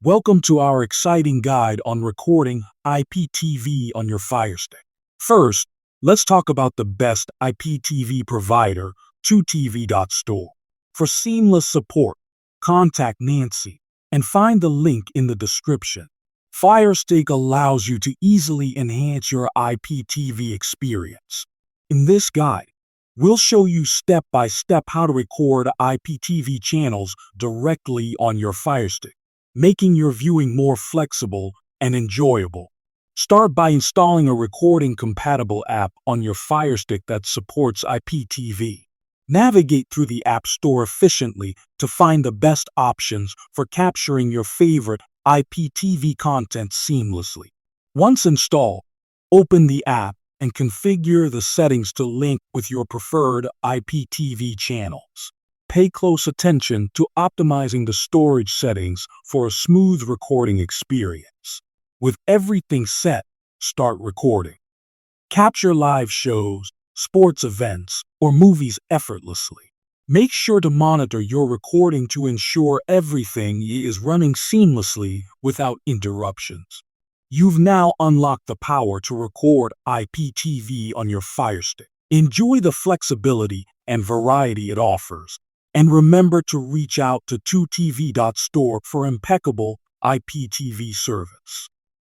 Welcome to our exciting guide on recording IPTV on your Firestick. First, let's talk about the best IPTV provider, 2TV.store. For seamless support, contact Nancy and find the link in the description. Firestick allows you to easily enhance your IPTV experience. In this guide, we'll show you step by step how to record IPTV channels directly on your Firestick, making your viewing more flexible and enjoyable. Start by installing a recording-compatible app on your Firestick that supports IPTV. Navigate through the App Store efficiently to find the best options for capturing your favorite IPTV content seamlessly. Once installed, open the app and configure the settings to link with your preferred IPTV channels. Pay close attention to optimizing the storage settings for a smooth recording experience. With everything set, start recording. Capture live shows, sports events, or movies effortlessly. Make sure to monitor your recording to ensure everything is running seamlessly without interruptions. You've now unlocked the power to record IPTV on your Firestick. Enjoy the flexibility and variety it offers. And remember to reach out to 2TV.store for impeccable IPTV service.